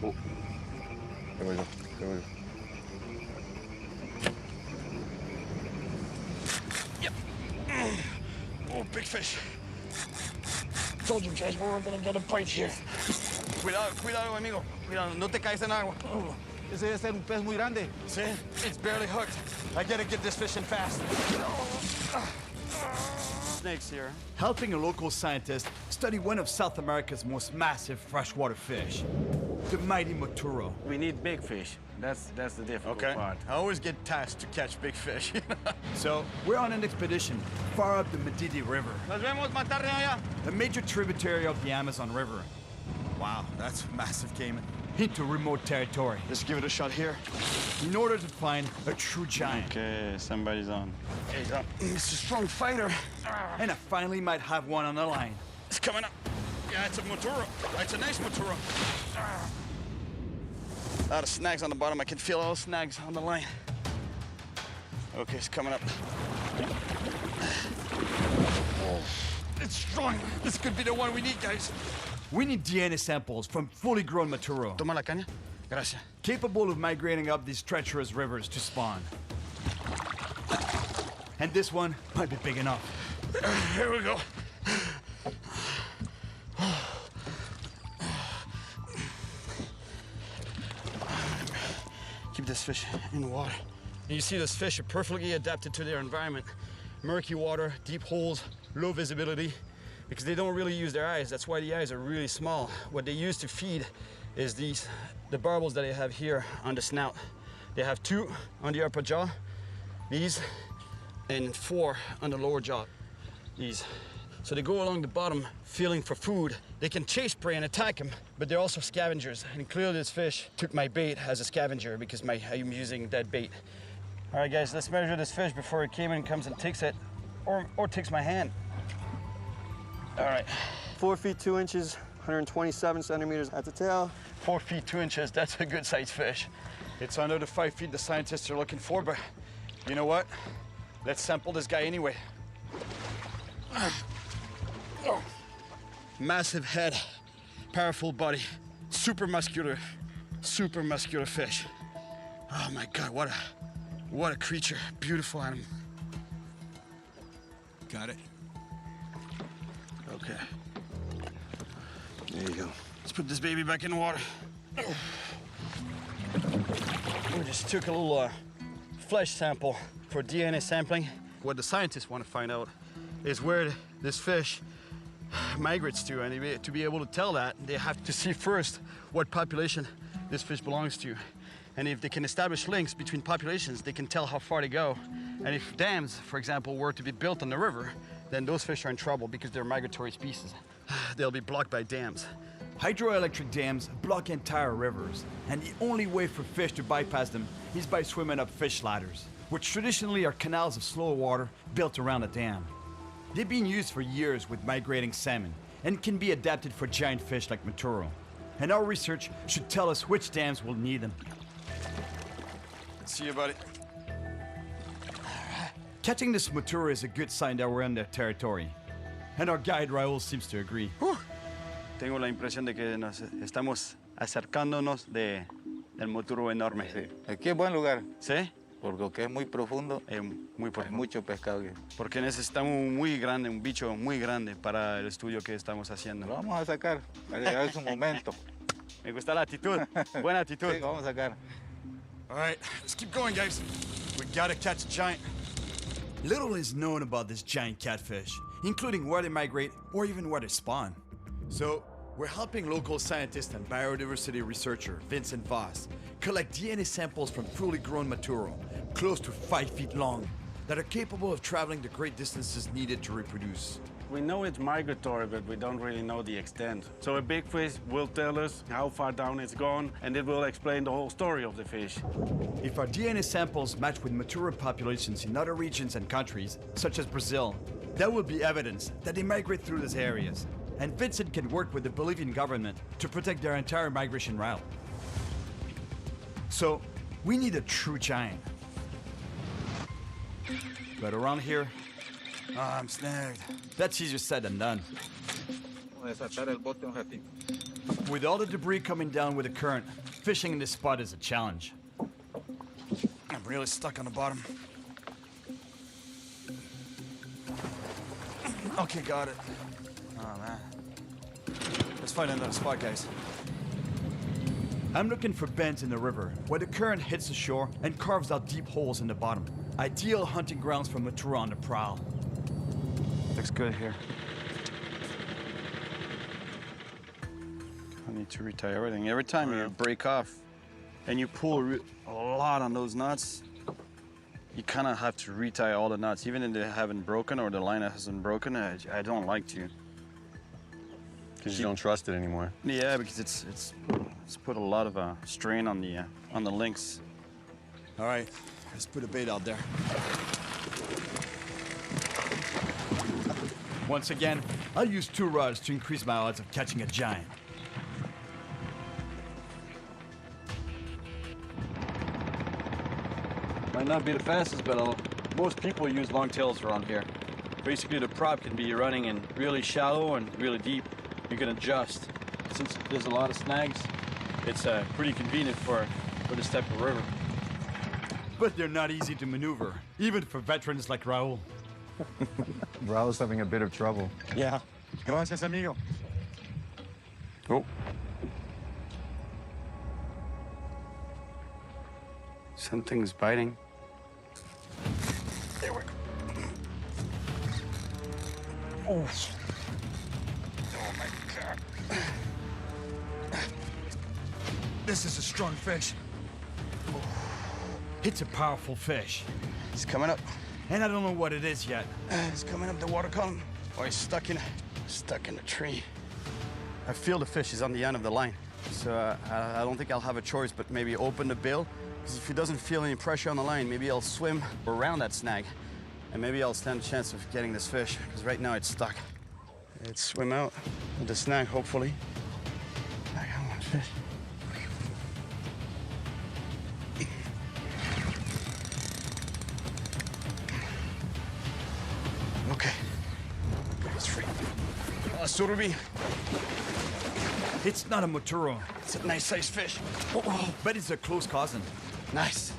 Oh, there we go. There we go. Yep. Oh, big fish. Told you guys we weren't gonna get a bite here. Cuidado, cuidado, amigo. Cuidado, no te caes en agua. Oh. Ese debe ser un pez muy grande. See? It's barely hooked. I gotta get this fish in fast. Snakes here. Helping a local scientist study one of South America's most massive freshwater fish, the mighty moturo. We need big fish. That's the difficult part. I always get tasked to catch big fish. So we're on an expedition far up the Medidi River, Nos vemos matarne allá. a major tributary of the Amazon River, Wow, that's massive caiman. into remote territory, Let's give it a shot here. in order to find a true giant. Okay, somebody's on. It's a strong fighter. And I finally might have one on the line. It's coming up. Yeah, it's a moturo. It's a nice moturo. A lot of snags on the bottom. I can feel all the snags on the line. Okay, it's coming up. Oh, it's strong. This could be the one we need, guys. We need DNA samples from fully grown moturo, Toma la caña. Gracias. capable of migrating up these treacherous rivers to spawn. And this one might be big enough. Here we go. Keep this fish in the water. And you see these fish are perfectly adapted to their environment. Murky water, deep holes, low visibility, because they don't really use their eyes. That's why the eyes are really small. What they use to feed is the barbels that they have here on the snout. They have 2 on the upper jaw, these, and 4 on the lower jaw, these. So they go along the bottom feeling for food. They can chase prey and attack them, but they're also scavengers. And clearly this fish took my bait as a scavenger because I'm using dead bait. All right, guys, let's measure this fish before a caiman comes and takes it, or takes my hand. All right. 4 feet 2 inches, 127 centimeters at the tail. 4 feet 2 inches, that's a good sized fish. It's under the 5 feet the scientists are looking for, but you know what? Let's sample this guy anyway. Massive head, powerful body, super muscular fish. Oh my God, what a creature, beautiful animal. Got it. Okay. There you go. Let's put this baby back in the water. We just took a little flesh sample for DNA sampling. What the scientists want to find out is where this fish migrates to, and to be able to tell that, they have to see first what population this fish belongs to. And if they can establish links between populations, they can tell how far they go. And if dams, for example, were to be built on the river, then those fish are in trouble because they're migratory species. They'll be blocked by dams. Hydroelectric dams block entire rivers, and the only way for fish to bypass them is by swimming up fish ladders, which traditionally are canals of slow water built around a dam. They've been used for years with migrating salmon and can be adapted for giant fish like moturo. And our research should tell us which dams will need them. See you, buddy. Catching this moturo is a good sign that we're in their territory. And our guide Raul seems to agree. Tengo la impresión de que nos estamos acercándonos del moturo enorme. Sí. Aquí es buen lugar, ¿Sí? porque es muy profundo, Muy hay profundo. mucho pescado. Porque necesitamos un bicho muy grande para el estudio que estamos haciendo. Lo vamos a sacar, va a llegar su momento. Me gusta la actitud, buena actitud. Sí, lo vamos a sacar. All right, let's keep going, guys. We gotta catch a giant. Little is known about this giant catfish, including where they migrate or even where they spawn. So, we're helping local scientist and biodiversity researcher Vincent Voss collect DNA samples from fully grown moturo, close to 5 feet long, that are capable of traveling the great distances needed to reproduce. We know it's migratory, but we don't really know the extent. So a big fish will tell us how far down it's gone, and it will explain the whole story of the fish. If our DNA samples match with moturo populations in other regions and countries, such as Brazil, that will be evidence that they migrate through these areas. And Vincent can work with the Bolivian government to protect their entire migration route. So, we need a true giant. But around here, I'm snagged. that's easier said than done. Vamos a desatar el bote un ratito. With all the debris coming down with the current, fishing in this spot is a challenge. I'm really stuck on the bottom. Okay, got it. Oh, man. Let's find another spot, guys. I'm looking for bends in the river, where the current hits the shore and carves out deep holes in the bottom. Ideal hunting grounds for matura on the prowl. Looks good here. I need to retie everything. Every time you break off and you pull a lot on those knots, you kind of have to retie all the knots, even if they haven't broken or the line hasn't broken. I don't like to. Because you don't trust it anymore. Yeah, because it's put a lot of strain on the links. All right, let's put a bait out there. Once again, I'll use 2 rods to increase my odds of catching a giant. Might not be the fastest, but most people use longtails around here. Basically, the prop can be running in really shallow and really deep. You can adjust. Since there's a lot of snags, it's pretty convenient for this type of river. But they're not easy to maneuver, even for veterans like Raul. Raul's having a bit of trouble. Yeah. Gracias, amigo. Oh. Something's biting. There we go. Oh. Oh my God. This is a strong fish. It's a powerful fish, He's coming up. and I don't know what it is yet. He's coming up the water column. Oh, he's stuck in the tree. I feel the fish is on the end of the line. So I don't think I'll have a choice but maybe open the bill. Because if he doesn't feel any pressure on the line, maybe I'll swim around that snag. And maybe I'll stand a chance of getting this fish. Because right now it's stuck. Let's swim out with the snag, hopefully. I got one fish. Okay. It's free. Surubi. It's not a Motoro, It's a nice sized fish. but it's a close cousin. Nice.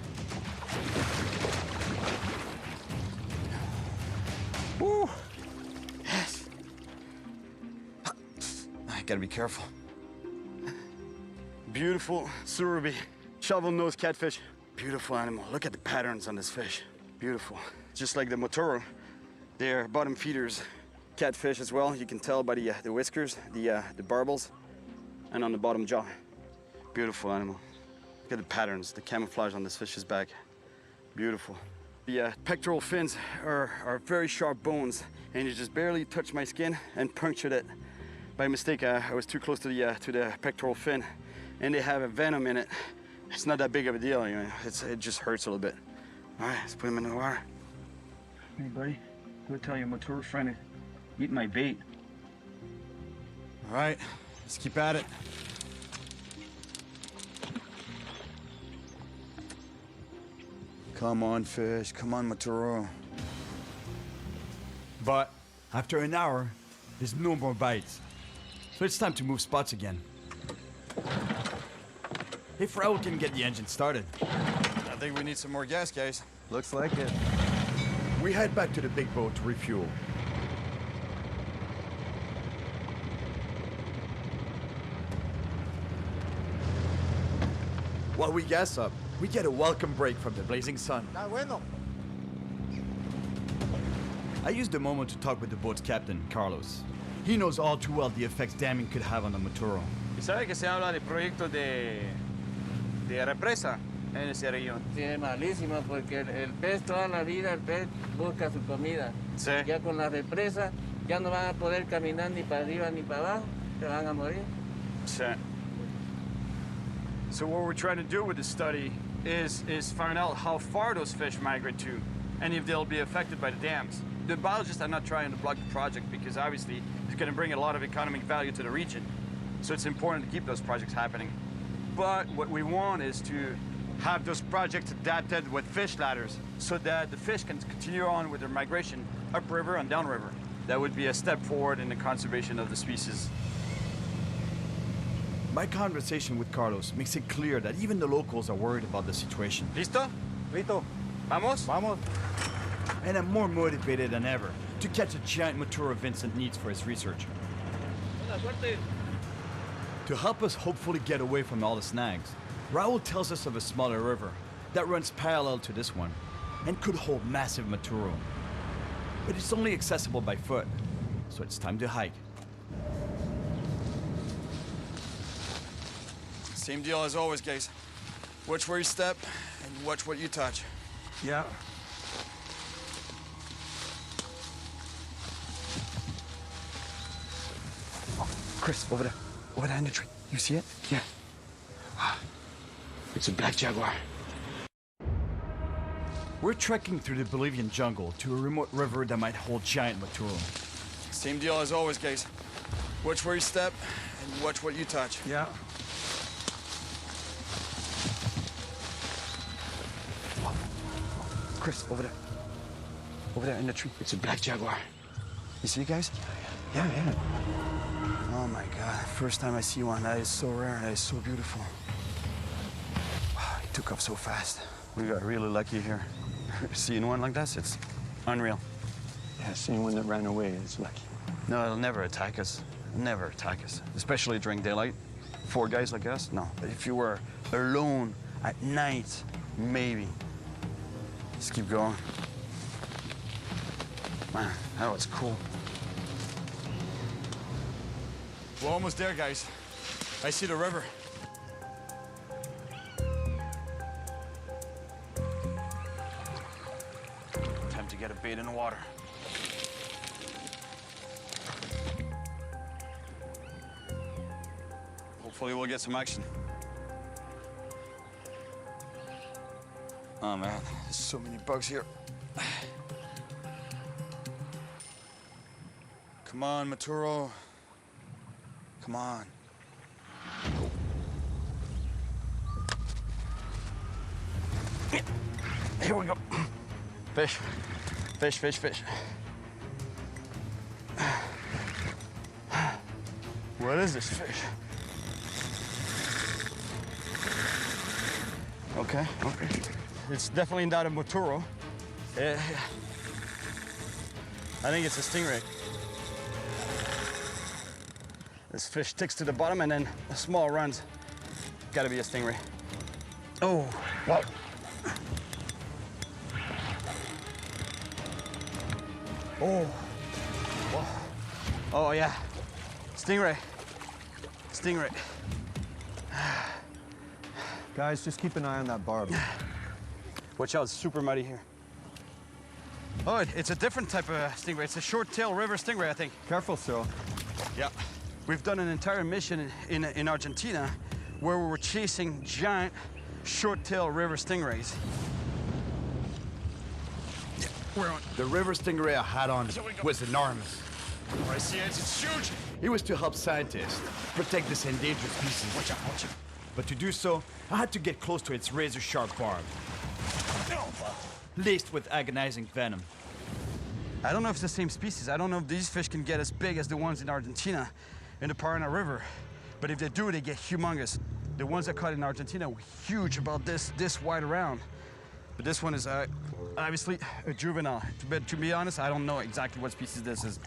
Woo. Yes. I gotta be careful. Beautiful surubi, shovel-nosed catfish. Beautiful animal. Look at the patterns on this fish. Beautiful. Just like the Motoro, they're bottom feeders. Catfish as well. You can tell by the whiskers, the barbels, and on the bottom jaw. Beautiful animal. Look at the patterns, the camouflage on this fish's back. Beautiful. The pectoral fins are very sharp bones, and you just barely touched my skin and punctured it. By mistake, I was too close to the pectoral fin, and they have a venom in it. It's not that big of a deal, you know. It just hurts a little bit. All right, let's put him in the water. Hey, buddy, go tell your Motoro's trying to eat my bait. All right, let's keep at it. Come on, fish. Come on, Motoro. But after an hour, there's no more bites. So it's time to move spots again. If Raul can get the engine started. I think we need some more gas, guys. Looks like it. We head back to the big boat to refuel. While we gas up, we get a welcome break from the blazing sun. Está bueno. I used the moment to talk with the boat's captain, Carlos. He knows all too well the effects damming could have on the Motoro. ¿Y sabe que se habla de proyectos de represa en esa región? Sí, es malísimo porque el pez toda la vida, el pez busca su comida. Sí. Ya con la represa ya no van a poder caminar ni para arriba ni para abajo, se van a morir. So what we're trying to do with this study is find out how far those fish migrate to and if they'll be affected by the dams. The biologists are not trying to block the project because obviously it's going to bring a lot of economic value to the region. So it's important to keep those projects happening. But what we want is to have those projects adapted with fish ladders so that the fish can continue on with their migration upriver and downriver. That would be a step forward in the conservation of the species. My conversation with Carlos makes it clear that even the locals are worried about the situation. ¿Listo? Listo. ¿Vamos? Vamos. And I'm more motivated than ever to catch a giant Maturo Vincent needs for his research. To help us hopefully get away from all the snags, Raul tells us of a smaller river that runs parallel to this one and could hold massive Maturo. But it's only accessible by foot, so it's time to hike. Same deal as always, guys. Watch where you step and watch what you touch. Yeah. Chris, over there in the tree. You see it? Yeah. It's a black jaguar. We're trekking through the Bolivian jungle to a remote river that might hold giant Maturo. Same deal as always, guys. Watch where you step and watch what you touch. Yeah. Chris, over there. Over there in the tree. It's a black jaguar. You see it, guys? Yeah. Oh my God, first time I see one. That is so rare, that is so beautiful. Wow, he took off so fast. We got really lucky here. Seeing one like this, it's unreal. Yeah, seeing one that ran away is lucky. No, it'll never attack us. Never attack us, especially during daylight. 4 guys like us, no. But if you were alone at night, maybe. Just keep going. Man, that was cool. We're almost there, guys. I see the river. Time to get a bait in the water. Hopefully we'll get some action. Oh man, there's so many bugs here. Come on, Maturo. Come on. Here we go. Fish. What is this fish? Okay. It's definitely not a Maturo. I think it's a stingray. This fish sticks to the bottom and then a small runs. Gotta be a stingray. Oh, wow. Oh, whoa. Oh yeah, stingray. Guys, just keep an eye on that barb. Watch out, it's super muddy here. Oh, it's a different type of stingray. It's a short-tailed river stingray, I think. Careful, Cyril. Yeah. We've done an entire mission in Argentina where we were chasing giant short-tailed river stingrays. Yeah, we're on. The river stingray I had on was enormous. I see it, it's huge. It was to help scientists protect this endangered species. Watch out. But to do so, I had to get close to its razor-sharp barb, laced with agonizing venom. I don't know if it's the same species. I don't know if these fish can get as big as the ones in Argentina in the Paraná River. But if they do, they get humongous. The ones I caught in Argentina were huge, about this wide around. But this one is obviously a juvenile. But to be honest, I don't know exactly what species this is.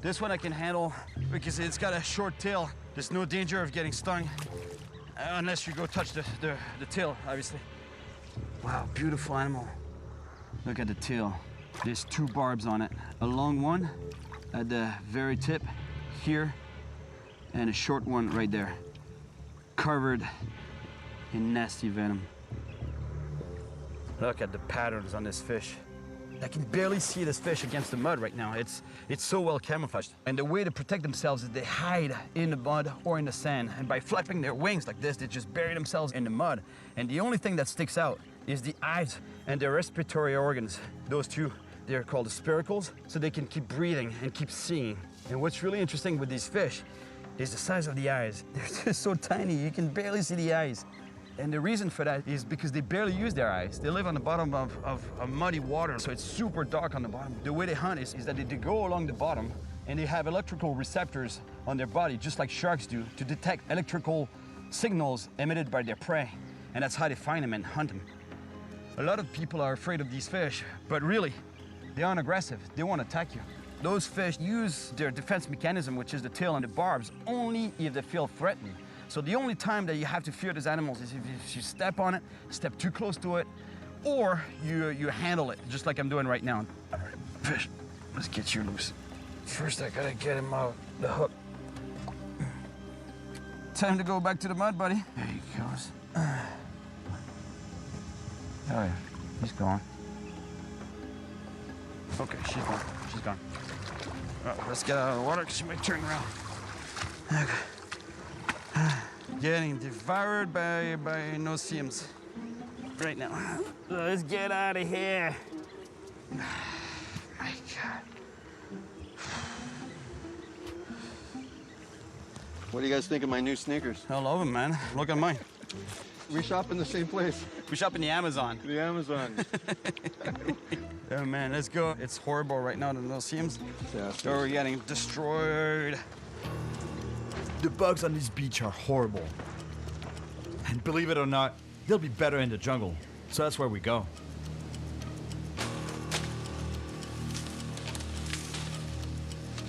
This one I can handle because it's got a short tail. There's no danger of getting stung unless you go touch the tail, obviously. Wow, beautiful animal. Look at the tail. There's 2 barbs on it. A long one at the very tip here, and a short one right there, covered in nasty venom. Look at the patterns on this fish. I can barely see this fish against the mud right now. It's so well camouflaged. And the way to protect themselves is they hide in the mud or in the sand. And by flapping their wings like this, they just bury themselves in the mud. And the only thing that sticks out is the eyes and their respiratory organs. Those 2, they're called the spiracles, so they can keep breathing and keep seeing. And what's really interesting with these fish is the size of the eyes. They're just so tiny, you can barely see the eyes. And the reason for that is because they barely use their eyes. They live on the bottom of muddy water, so it's super dark on the bottom. The way they hunt is that they go along the bottom and they have electrical receptors on their body, just like sharks do, to detect electrical signals emitted by their prey. And that's how they find them and hunt them. A lot of people are afraid of these fish, but really, they aren't aggressive. They won't attack you. Those fish use their defense mechanism, which is the tail and the barbs, only if they feel threatened. So the only time that you have to fear these animals is if you step on it, step too close to it, or you handle it, just like I'm doing right now. All right, fish, let's get you loose. First, I gotta get him out the hook. Time to go back to the mud, buddy. There he goes. Oh yeah, he's gone. Okay, she's gone. She's gone. Let's get out of the water because she might turn around. Okay. Getting devoured by no-see-ums right now. Let's get out of here. My God. What do you guys think of my new sneakers? I love them, man. Look at mine. We shop in the same place. We shop in the Amazon. The Amazon. Oh man, let's go. It's horrible right now, the no-see-ums. Yeah. So we're getting destroyed. The bugs on this beach are horrible. And believe it or not, they'll be better in the jungle. So that's where we go.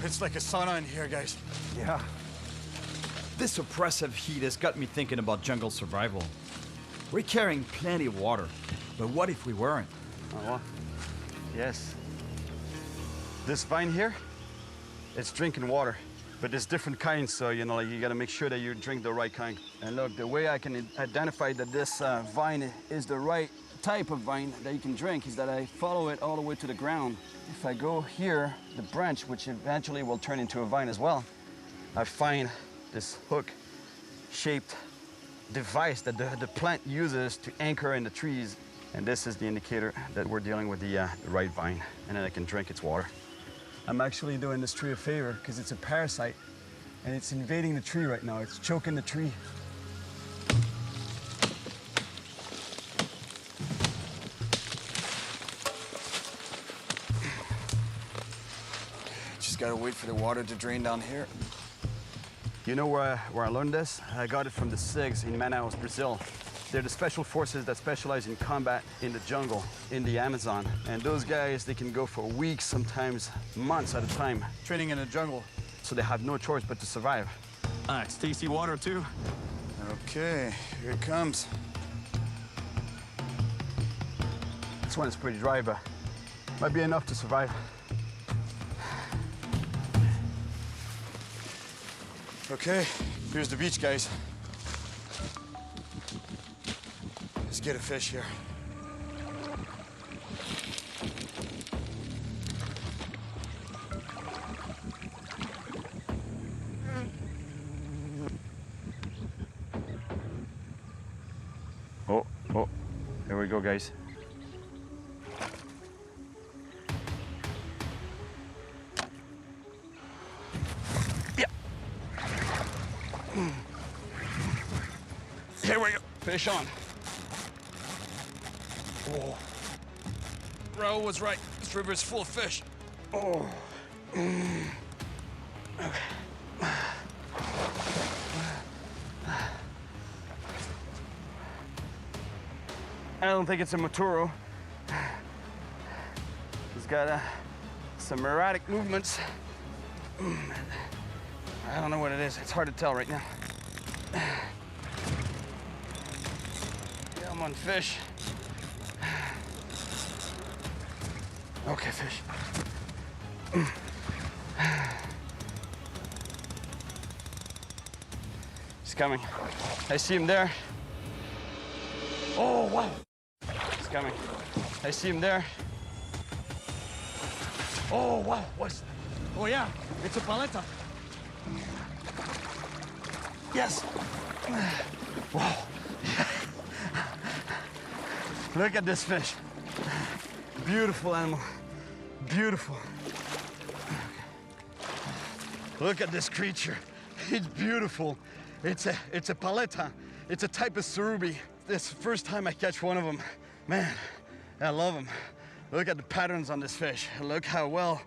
It's like a sauna in here, guys. Yeah. This oppressive heat has got me thinking about jungle survival. We're carrying plenty of water, but what if we weren't? Oh, yes. This vine here, it's drinking water, but there's different kinds, so you know, like, you gotta make sure that you drink the right kind. And look, the way I can identify that this vine is the right type of vine that you can drink is that I follow it all the way to the ground. If I go here, the branch, which eventually will turn into a vine as well, I find this hook-shaped device that the plant uses to anchor in the trees. And this is the indicator that we're dealing with the right vine, and then I can drink its water. I'm actually doing this tree a favor because it's a parasite, and it's invading the tree right now. It's choking the tree. Just gotta wait for the water to drain down here. You know where I learned this? I got it from the SIGs in Manaus, Brazil. They're the special forces that specialize in combat in the jungle, in the Amazon. And those guys, they can go for weeks, sometimes months at a time, training in the jungle. So they have no choice but to survive. Ah, it's tasty water too. Okay, here it comes. This one is pretty dry, but might be enough to survive. Okay, here's the beach, guys. Let's get a fish here. Oh, here we go, guys. Yeah. Here we go. Fish on. Oh. Raul was right. This river is full of fish. Oh. Okay. I don't think it's a Maturo. He's got some erratic movements. I don't know what it is. It's hard to tell right now. Come on, fish. Okay, fish. He's coming. I see him there. Oh, wow. He's coming. I see him there. Oh, wow. What's... Oh, yeah. It's a paleta. Yes. Wow. Look at this fish. Beautiful animal. Beautiful. Look at this creature. It's beautiful. It's a paleta. It's a type of surubi. This is the first time I catch one of them. Man, I love them. Look at the patterns on this fish. Look how well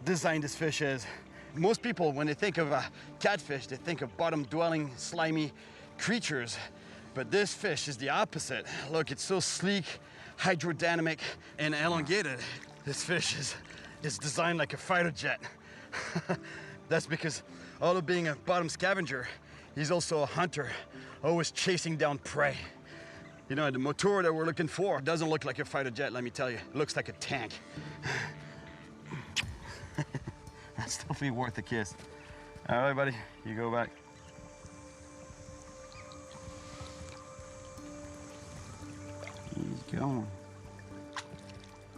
designed this fish is. Most people, when they think of catfish, they think of bottom-dwelling, slimy creatures. But this fish is the opposite. Look, it's so sleek, hydrodynamic, and elongated. This fish is designed like a fighter jet. That's because, although being a bottom scavenger, he's also a hunter, always chasing down prey. You know, the motor that we're looking for doesn't look like a fighter jet, let me tell you. It looks like a tank. That's definitely worth a kiss. All right, buddy, you go back. He's going.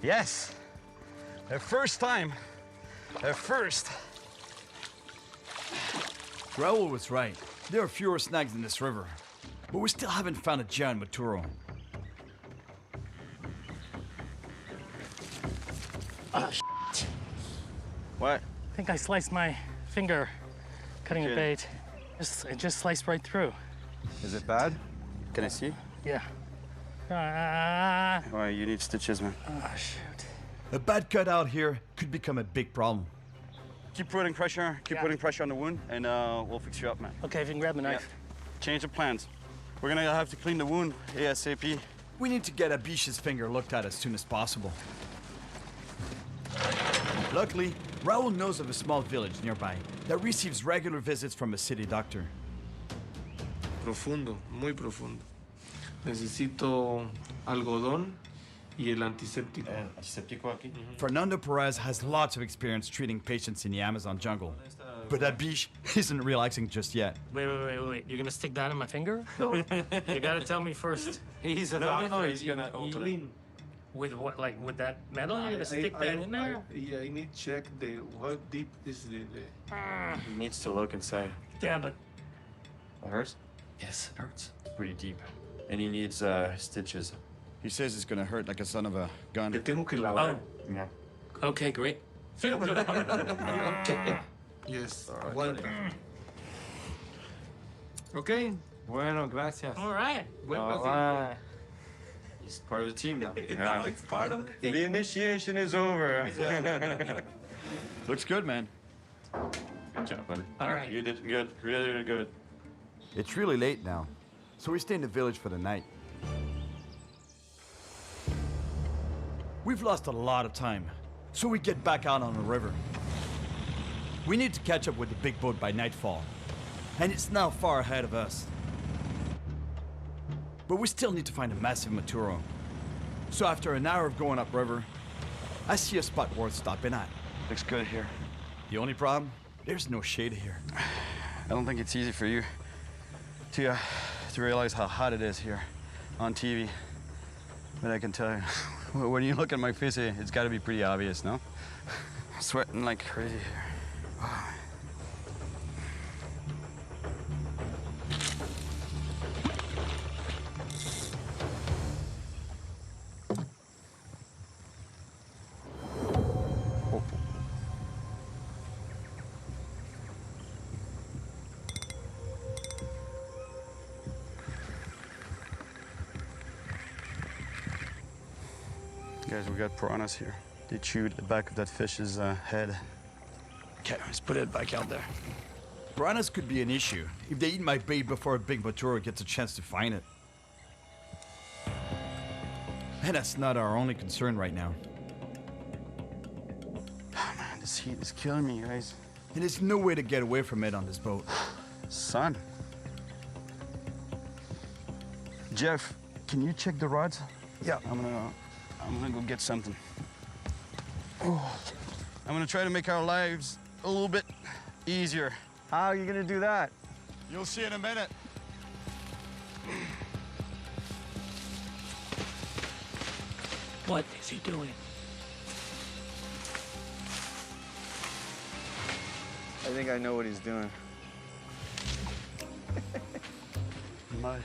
Yes, the first time, the first. Raul was right. There are fewer snags in this river, but we still haven't found a giant maturo. What? I think I sliced my finger cutting a bait. It just sliced right through. Is it bad? Can I see? Yeah. All right, you need stitches, man. Oh, shoot. A bad cut out here could become a big problem. Keep putting pressure on the wound, and we'll fix you up, man. Okay, if you can grab the knife. Yeah. Change the plans. We're gonna have to clean the wound ASAP. We need to get Abish's finger looked at as soon as possible. Luckily, Raul knows of a small village nearby that receives regular visits from a city doctor. Profundo, muy profundo. Necesito algodón y el antiséptico. Antiséptico aquí. Fernando Perez has lots of experience treating patients in the Amazon jungle. But Abish isn't relaxing just yet. Wait. You're gonna stick that in my finger? You gotta tell me first. He's a doctor. No, he's gonna open it. With what, like with that metal? You're gonna stick that in there? Yeah, I need to check how deep is the... He needs to look inside. Yeah, but... It hurts? Yes, it hurts. It's pretty deep. And he needs stitches. He says it's gonna hurt like a son of a gun. Te tengo que lavar. Yeah. Okay, great. Yes. Aguanta. Okay. Bueno, gracias. All right. He's part of the team now. Yeah. It's part of it. The initiation is over. Looks good, man. Good job, buddy. All right. You did good. Really good. It's really late now, so we stay in the village for the night. We've lost a lot of time, so we get back out on the river. We need to catch up with the big boat by nightfall, and it's now far ahead of us. But we still need to find a massive maturo. So after an hour of going upriver, I see a spot worth stopping at. Looks good here. The only problem? There's no shade here. I don't think it's easy for you to realize how hot it is here on TV. But I can tell you, when you look at my face, it's got to be pretty obvious, no? I'm sweating like crazy here. Guys, we got piranhas here. They chewed the back of that fish's head. Okay, let's put it back out there. Piranhas could be an issue if they eat my bait before a big maturo gets a chance to find it. And that's not our only concern right now. Oh, man, this heat is killing me, guys. And there's no way to get away from it on this boat. Son. Jeff, can you check the rods? Yeah. I'm gonna go get something. Oh. I'm gonna try to make our lives a little bit easier. How are you gonna do that? You'll see in a minute. What is he doing? I think I know what he's doing. I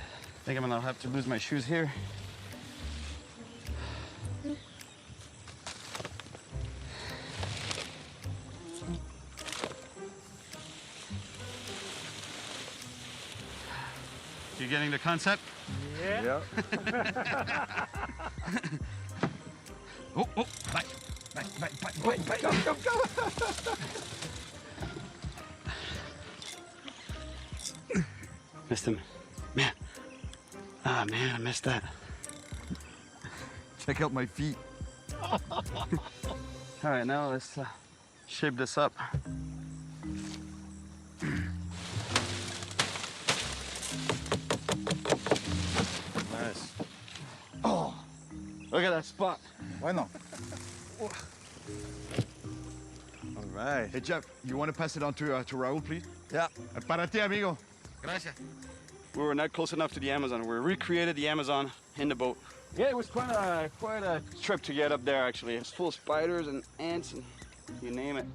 think I'm gonna have to lose my shoes here. You getting the concept? Yeah. Oh, back. Go. Missed him. Man. Ah, man, I missed that. Check out my feet. All right, now let's shape this up. Nice. Oh, look at that spot. Bueno. All right. Hey, Jeff, you want to pass it on to Raul, please? Yeah. Para ti, amigo. Gracias. We were not close enough to the Amazon. We recreated the Amazon in the boat. Yeah, it was quite a trip to get up there, actually. It's full of spiders and ants and you name it.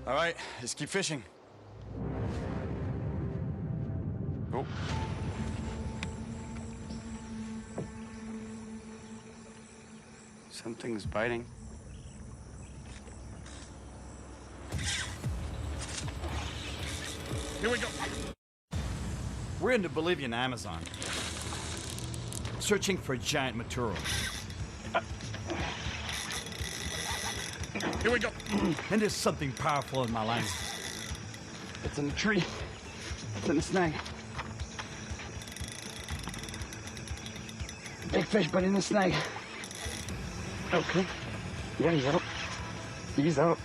All right, let's keep fishing. Oh. Something's biting. Here we go. We're in the Bolivian Amazon, searching for a giant Maturo. Here we go. And there's something powerful in my line. It's in the tree. It's in the snag. Big fish, but in the snag. Okay. Yeah, he's out. He's out.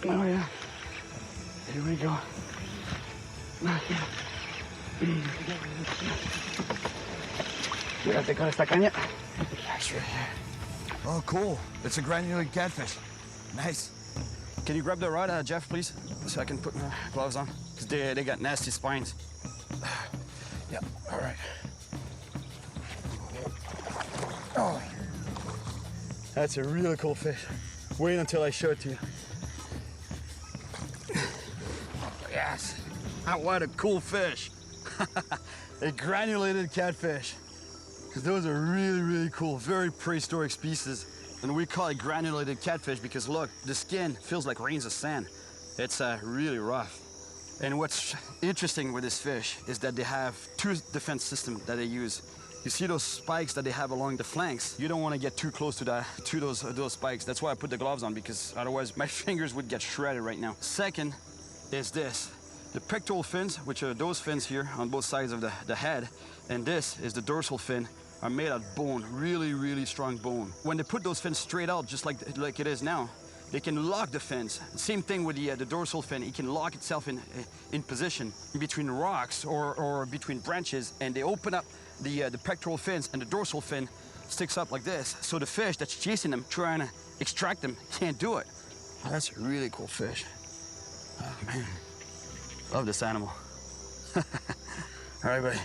Oh, yeah. Here we go. Fíjate con esta caña. That's right here. Oh, cool. It's a granulated catfish. Nice. Can you grab the rod, Jeff, please? So I can put my gloves on. Because they got nasty spines. Yeah, all right. Oh, that's a really cool fish. Wait until I show it to you. Yes. What a cool fish. A granulated catfish. Because those are really, really cool, very prehistoric species. And we call it granulated catfish because look, the skin feels like grains of sand. It's really rough. And what's interesting with this fish is that they have two defense systems that they use. You see those spikes that they have along the flanks? You don't want to get too close to those spikes. That's why I put the gloves on, because otherwise my fingers would get shredded right now. Second is this. The pectoral fins, which are those fins here on both sides of the head, and this is the dorsal fin, are made out of bone, really, really strong bone. When they put those fins straight out, just like it is now, they can lock the fins. Same thing with the dorsal fin. It can lock itself in position in between rocks or between branches, and they open up the pectoral fins, and the dorsal fin sticks up like this. So the fish that's chasing them, trying to extract them, can't do it. Oh, that's a really cool fish. Oh, man. Love this animal. All right, buddy.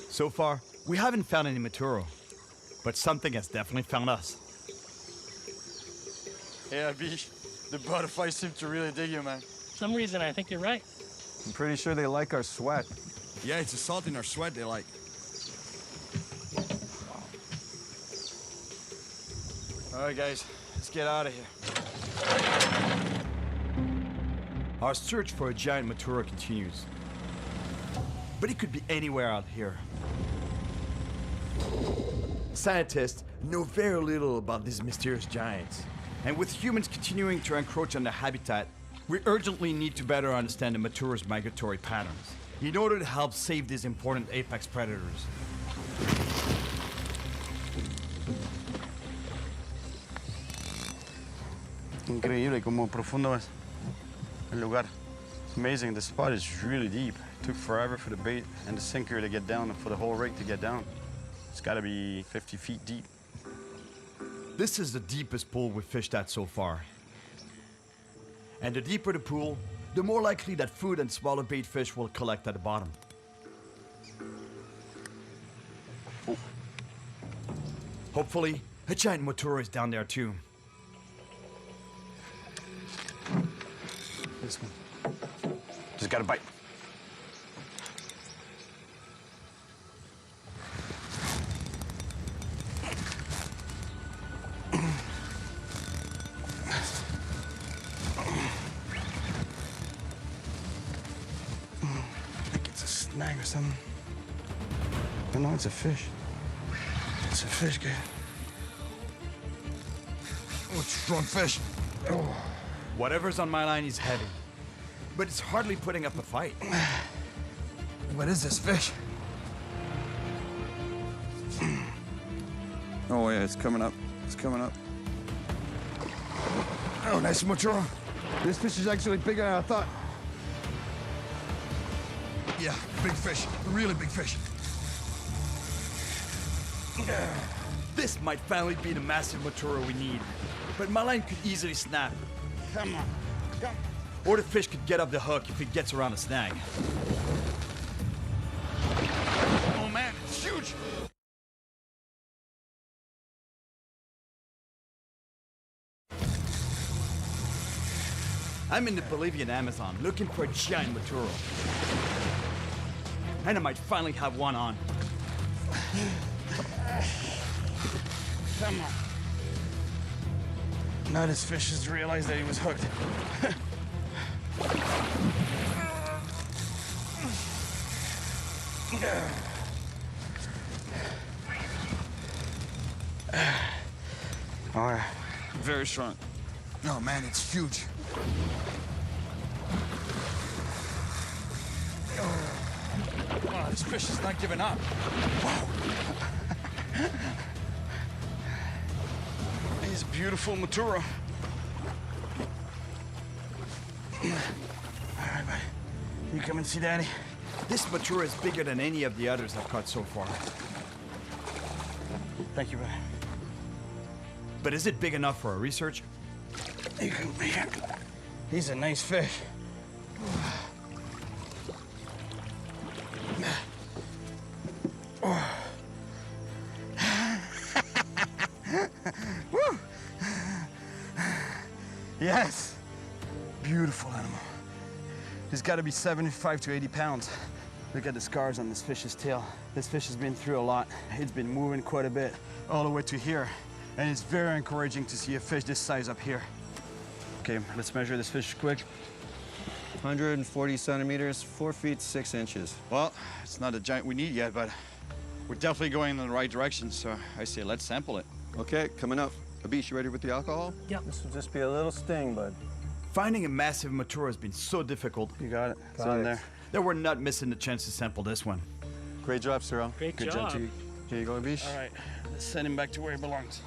So far, we haven't found any Maturo, but something has definitely found us. Yeah, Bish. The butterflies seem to really dig you, man. For some reason, I think you're right. I'm pretty sure they like our sweat. Yeah, it's the salt in our sweat they like. All right, guys, let's get out of here. Our search for a giant Maturo continues. But it could be anywhere out here. Scientists know very little about these mysterious giants. And with humans continuing to encroach on their habitat, we urgently need to better understand the Maturo's migratory patterns in order to help save these important apex predators. Increíble como profundo es el lugar. It's amazing. The spot is really deep. It took forever for the bait and the sinker to get down, and for the whole rig to get down. It's got to be 50 feet deep. This is the deepest pool we've fished at so far. And the deeper the pool, the more likely that food and smaller bait fish will collect at the bottom. Oh. Hopefully, a giant Maturo is down there too. This one. Just got a bite. snag or something. But no, it's a fish. It's a fish, guy. Oh, it's a strong fish. Oh. Whatever's on my line is heavy, but it's hardly putting up a fight. What is this fish? Oh yeah, it's coming up. It's coming up. Oh, nice mature. This fish is actually bigger than I thought. Yeah, big fish. Really big fish. This might finally be the massive matura we need, but my line could easily snap. Come on. Come. Or the fish could get up the hook if it gets around a snag. Oh man, it's huge. I'm in the Bolivian Amazon looking for a giant maturo. And I might finally have one on. Come on. Now this fish has realized that he was hooked. All right. Very strong. Oh man, it's huge. Oh, this fish is not giving up. Wow. He's a beautiful matura. All right, buddy. You come and see Daddy. This matura is bigger than any of the others I've caught so far. Thank you, buddy. But is it big enough for our research? He's a nice fish. Woo! Yes. Beautiful animal. He's got to be 75 to 80 pounds. Look at the scars on this fish's tail. This fish has been through a lot. It's been moving quite a bit all the way to here. And it's very encouraging to see a fish this size up here. Okay, let's measure this fish quick. 140 centimeters, 4 feet 6 inches. Well, it's not a giant we need yet, but we're definitely going in the right direction, so I say let's sample it. Okay, coming up. Abish, you ready with the alcohol? Yep. This will just be a little sting, bud. Finding a massive matura has been so difficult. You got it. It's Got on it. there. That we're not missing the chance to sample this one. Great job, Cyril. Great Good job. job. Here you go, Abish. All right, let's send him back to where he belongs.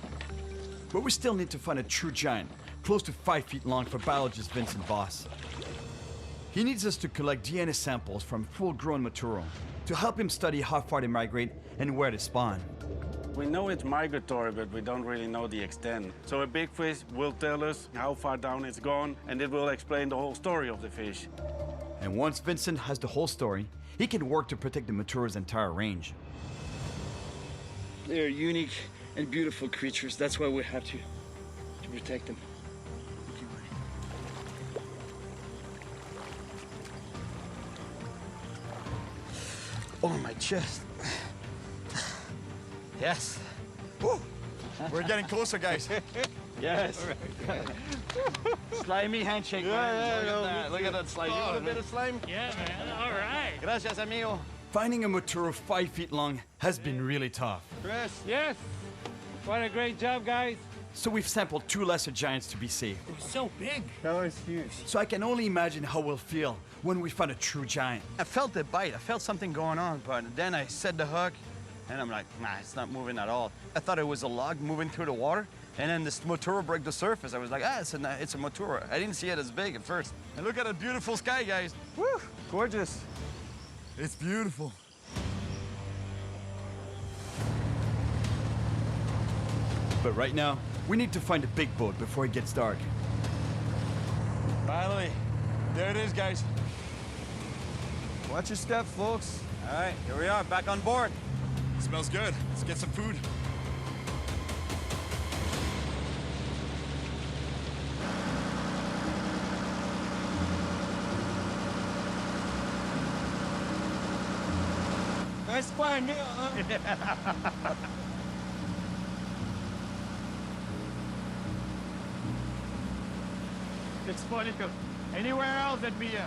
But we still need to find a true giant, close to 5 feet long for biologist Vincent Voss. He needs us to collect DNA samples from full-grown matura to help him study how far they migrate and where they spawn. We know it's migratory, but we don't really know the extent. So a big fish will tell us how far down it's gone, and it will explain the whole story of the fish. And once Vincent has the whole story, he can work to protect the matura's entire range. They're unique and beautiful creatures. That's why we have to protect them. Thank you, buddy. Oh, my chest. Yes. Woo. We're getting closer, guys. Yes. Slimy handshake, man. Look at that slime. You want a bit of slime? Yeah, man. All right. Gracias, amigo. Finding a matura 5 feet long has been really tough. Chris. Yes. What a great job, guys. So we've sampled 2 lesser giants to be safe. It was so big. That was huge. So I can only imagine how we'll feel when we find a true giant. I felt the bite. I felt something going on, but then I set the hook, and I'm like, nah, it's not moving at all. I thought it was a log moving through the water, and then this matura broke the surface. I was like, it's a matura. I didn't see it as big at first. And look at the beautiful sky, guys. Woo, gorgeous. It's beautiful. But right now, we need to find a big boat before it gets dark. Finally. There it is, guys. Watch your step, folks. All right, here we are, back on board. Smells good. Let's get some food. Nice fine meal, huh? It's funny because anywhere else at Mia,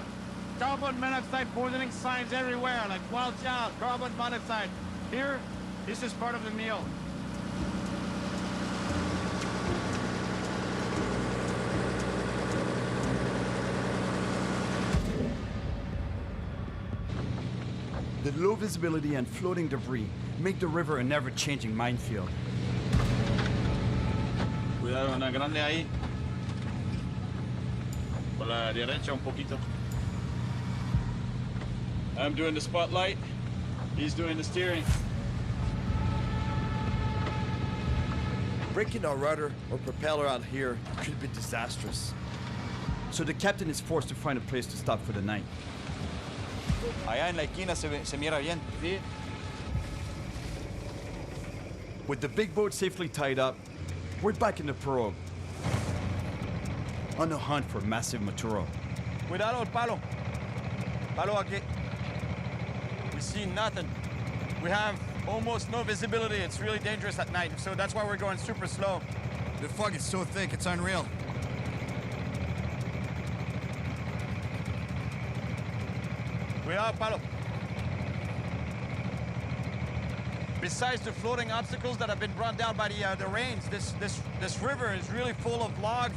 carbon monoxide poisoning signs everywhere, like watch out, carbon monoxide. Here, this is part of the meal. The low visibility and floating debris make the river a never-changing minefield. Cuidado, una grande ahí. Por la derecha un poquito. I'm doing the spotlight. He's doing the steering. Breaking our rudder or propeller out here could be disastrous. So the captain is forced to find a place to stop for the night. Allá en la esquina se mira bien. Sí. With the big boat safely tied up, we're back in the pirogue on the hunt for massive maturo. Cuidado el palo. Palo aquí. We see nothing. We have almost no visibility. It's really dangerous at night, so that's why we're going super slow. The fog is so thick, it's unreal. Cuidado, palo. Besides the floating obstacles that have been brought down by the rains, this river is really full of logs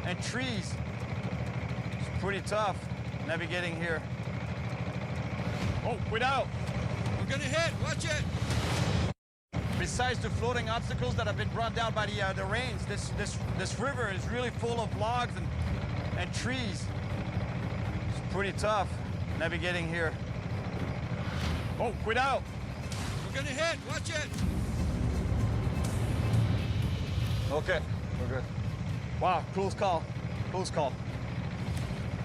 and trees. It's pretty tough navigating here. Oh, cuidado! We're gonna hit, watch it! Besides the floating obstacles that have been brought down by the rains, this river is really full of logs and trees. It's pretty tough navigating here. Oh, cuidado! We're gonna hit, watch it! Okay, we're good. Wow, close call, close call.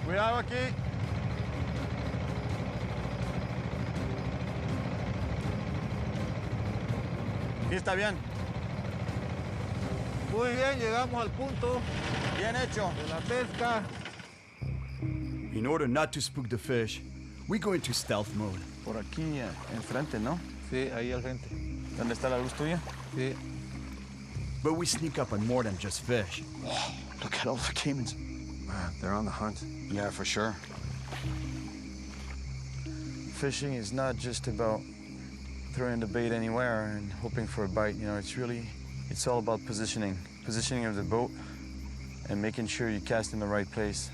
Cuidado aquí. Aquí está bien. Muy bien, llegamos al punto Bien hecho. de la pesca. In order not to spook the fish, we go into stealth mode. Por aquí enfrente, ¿no? Sí, ahí al frente. ¿Dónde está la luz tuya? Sí. But we sneak up on more than just fish. Look at all the caimans. Man, they're on the hunt. Yeah, for sure. Fishing is not just about throwing the bait anywhere and hoping for a bite. You know, it's all about positioning of the boat and making sure you cast in the right place.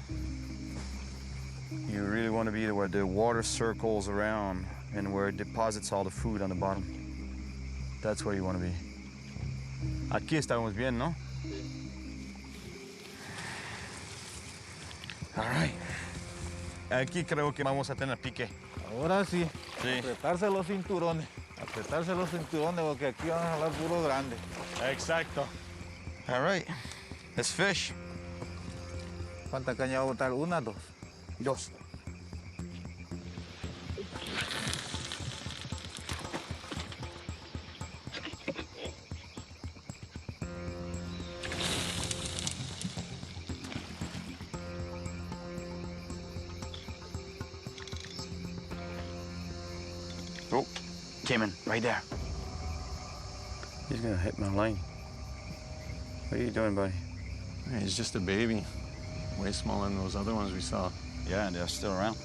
You really want to be where the water circles around and where it deposits all the food on the bottom. That's where you want to be. Aquí estamos bien, ¿no? All right. Aquí creo que vamos a tener pique. Ahora sí. Sí. Apretarse los cinturones. Apretarse los cinturones porque aquí van a jalar puro grande. Exacto. All right. Let's fish. ¿Cuánta caña va a botar? ¿Una, dos? Dos. Oh, caiman, right there. He's gonna hit my line. What are you doing, buddy? He's just a baby. Way smaller than those other ones we saw. Yeah, and they're still around.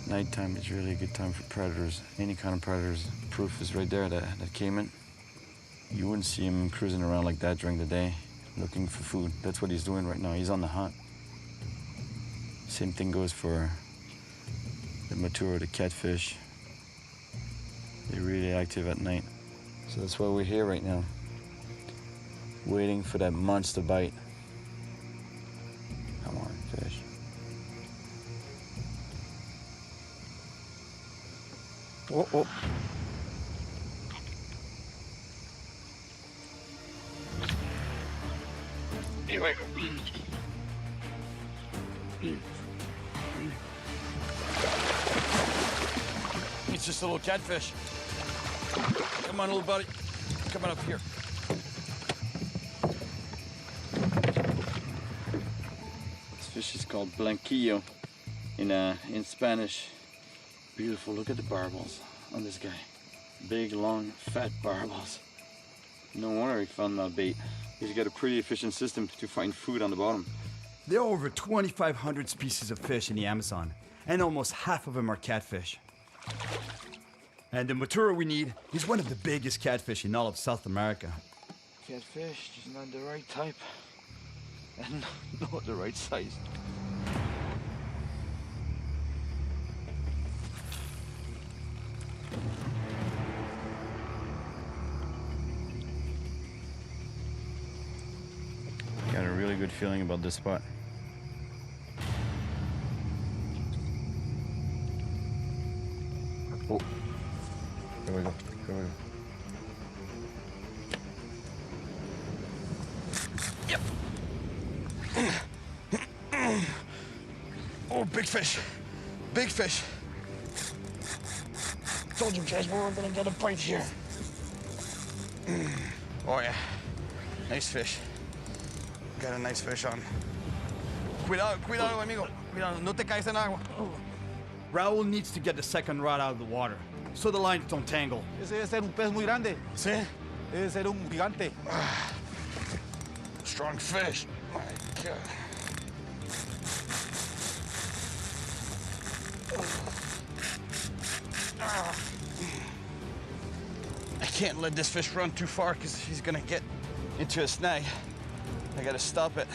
Nighttime is really a good time for predators. Any kind of predators. Proof is right there, that caiman. You wouldn't see him cruising around like that during the day, looking for food. That's what he's doing right now. He's on the hunt. Same thing goes for the maturo, the catfish. They're really active at night. So that's why we're here right now, waiting for that monster bite. Come on, fish. Oh, oh. Here we go. It's just a little catfish. Come on, little buddy. Come on up here. This fish is called blanquillo in Spanish. Beautiful. Look at the barbels on this guy. Big, long, fat barbels. No wonder he found that bait. He's got a pretty efficient system to find food on the bottom. There are over 2,500 species of fish in the Amazon, and almost half of them are catfish. And the matura we need is one of the biggest catfish in all of South America. Catfish, just not the right type. And not the right size. Got a really good feeling about this spot. Oh, here we go. Here we go. Yep. Oh, big fish. Big fish. Told you guys we were gonna get a bite here. Oh yeah. Nice fish. Got a nice fish on. Cuidado, cuidado, amigo. Cuidado, no te caes en agua. Raul needs to get the second rod out of the water, so the lines don't tangle. Ese debe ser un pez muy grande. Sí. Debe ser un gigante. Strong fish. My God. I can't let this fish run too far because he's gonna get into a snag. I gotta stop it.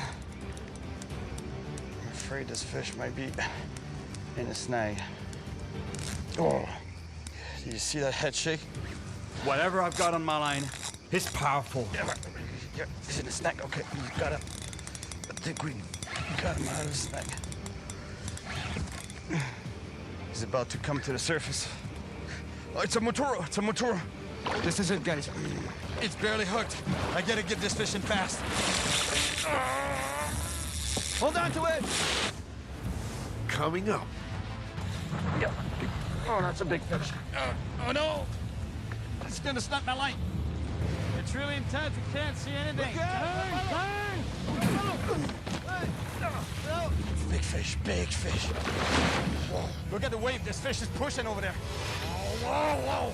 I'm afraid this fish might be in a snag. Oh, do you see that head shake? Whatever I've got on my line, it's powerful. Yeah, he's in a snag. Okay, we got him. I think we got him out of the snag. He's about to come to the surface. Oh, it's a motoro. It's a motoro. This is it, guys. It's barely hooked. I gotta get this fish in fast. Hold on to it. Coming up. Yeah. Oh, that's a big fish. Oh no! It's gonna snap my line. It's really intense. You can't see anything. Big fish, big fish. Whoa. Look at the wave. This fish is pushing over there. Whoa, whoa, whoa.